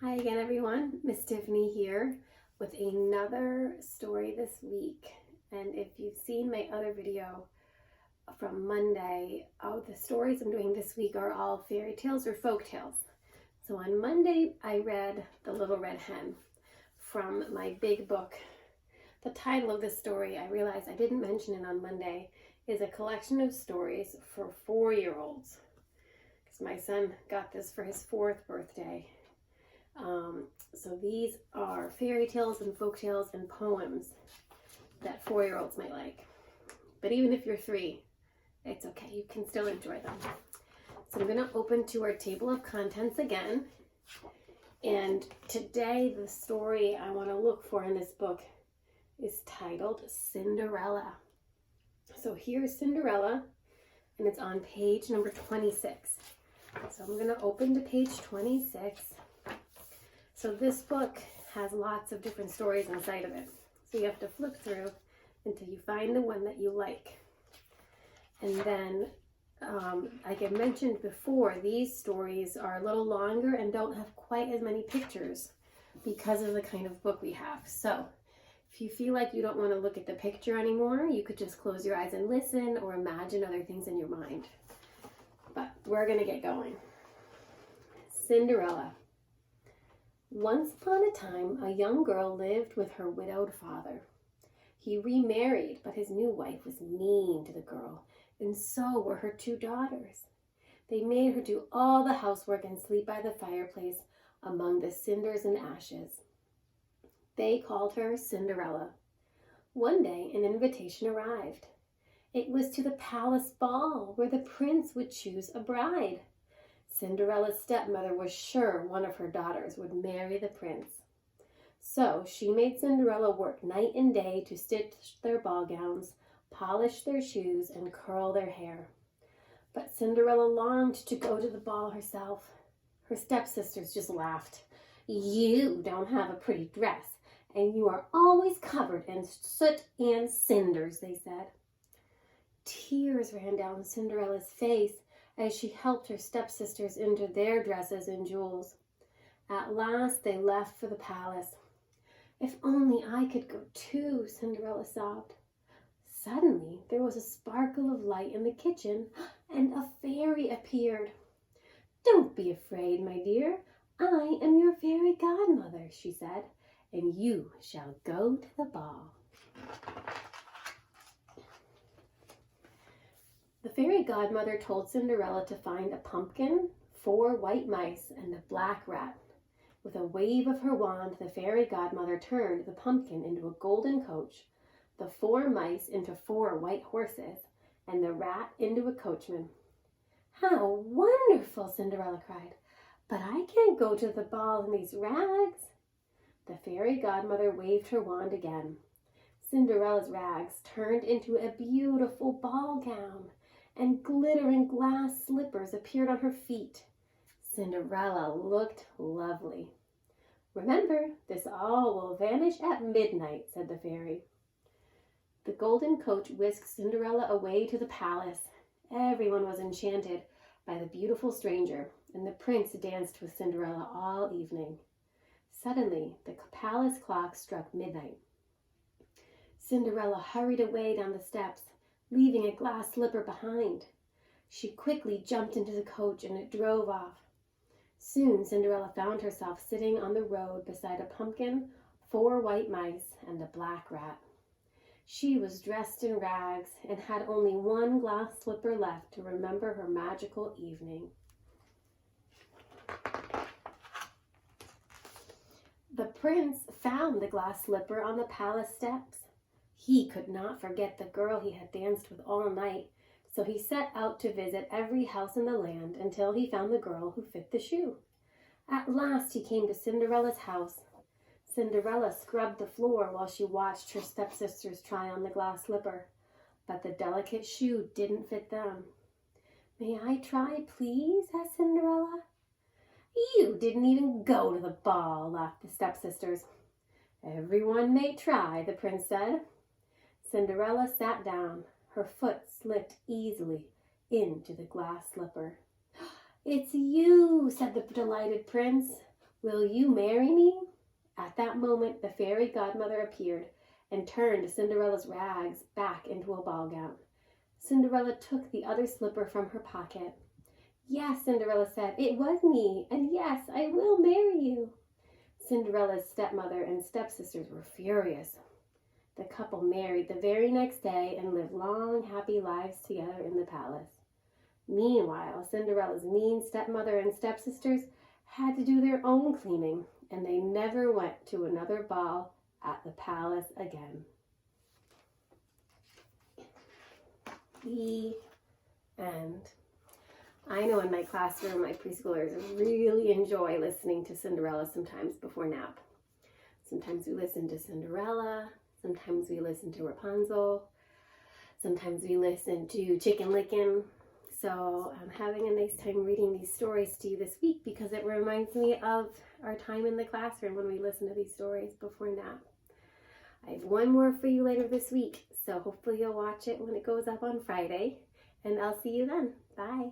Hi again, everyone. Miss Tiffany here with another story this week. And if you've seen my other video from Monday, the stories I'm doing this week are all fairy tales or folk tales. So on Monday, I read The Little Red Hen from my big book. The title of this story, I realized I didn't mention it on Monday, is a collection of stories for 4-year-olds. Because my son got this for his 4th birthday. So these are fairy tales and folk tales and poems that 4-year-olds might like. But even if you're 3, it's okay. You can still enjoy them. So I'm going to open to our table of contents again. And today the story I want to look for in this book is titled Cinderella. So here's Cinderella, and it's on page number 26. So I'm going to open to page 26. So this book has lots of different stories inside of it. So you have to flip through until you find the one that you like. And then, like I mentioned before, these stories are a little longer and don't have quite as many pictures because of the kind of book we have. So if you feel like you don't want to look at the picture anymore, you could just close your eyes and listen or imagine other things in your mind. But we're going to get going. Cinderella. Once upon a time, a young girl lived with her widowed father. He remarried, but his new wife was mean to the girl, and so were her 2 daughters. They made her do all the housework and sleep by the fireplace among the cinders and ashes. They called her Cinderella. One day, an invitation arrived. It was to the palace ball, where the prince would choose a bride. Cinderella's stepmother was sure one of her daughters would marry the prince. So she made Cinderella work night and day to stitch their ball gowns, polish their shoes, and curl their hair. But Cinderella longed to go to the ball herself. Her stepsisters just laughed. "You don't have a pretty dress, and you are always covered in soot and cinders," they said. Tears ran down Cinderella's face as she helped her stepsisters into their dresses and jewels. At last they left for the palace. "If only I could go too," Cinderella sobbed. Suddenly there was a sparkle of light in the kitchen, and a fairy appeared. "Don't be afraid, my dear. I am your fairy godmother," she said, "and you shall go to the ball." The fairy godmother told Cinderella to find a pumpkin, 4 white mice, and a black rat. With a wave of her wand, the fairy godmother turned the pumpkin into a golden coach, the 4 mice into 4 white horses, and the rat into a coachman. "How wonderful!" Cinderella cried. "But I can't go to the ball in these rags." The fairy godmother waved her wand again. Cinderella's rags turned into a beautiful ball gown, and glittering glass slippers appeared on her feet. Cinderella looked lovely. "Remember, this all will vanish at midnight," said the fairy. The golden coach whisked Cinderella away to the palace. Everyone was enchanted by the beautiful stranger, and the prince danced with Cinderella all evening. Suddenly, the palace clock struck midnight. Cinderella hurried away down the steps, leaving a glass slipper behind. She quickly jumped into the coach and it drove off. Soon Cinderella found herself sitting on the road beside a pumpkin, 4 white mice, and a black rat. She was dressed in rags and had only 1 glass slipper left to remember her magical evening. The prince found the glass slipper on the palace steps. He could not forget the girl he had danced with all night, so he set out to visit every house in the land until he found the girl who fit the shoe. At last he came to Cinderella's house. Cinderella scrubbed the floor while she watched her stepsisters try on the glass slipper, but the delicate shoe didn't fit them. "May I try, please?" asked Cinderella. "You didn't even go to the ball," laughed the stepsisters. "Everyone may try," the prince said. Cinderella sat down. Her foot slipped easily into the glass slipper. "It's you," said the delighted prince. Will you marry me? At that moment, the fairy godmother appeared and turned Cinderella's rags back into a ball gown. Cinderella took the other slipper from her pocket. Yes, Cinderella said, it was me, and yes, I will marry you. Cinderella's stepmother and stepsisters were furious. The couple married the very next day and lived long, happy lives together in the palace. Meanwhile, Cinderella's mean stepmother and stepsisters had to do their own cleaning, and they never went to another ball at the palace again. The end. I know in my classroom, my preschoolers really enjoy listening to Cinderella sometimes before nap. Sometimes we listen to Cinderella, sometimes we listen to Rapunzel, sometimes we listen to Chicken Licken. So I'm having a nice time reading these stories to you this week because it reminds me of our time in the classroom when we listen to these stories before nap. I have one more for you later this week, so hopefully you'll watch it when it goes up on Friday, and I'll see you then. Bye.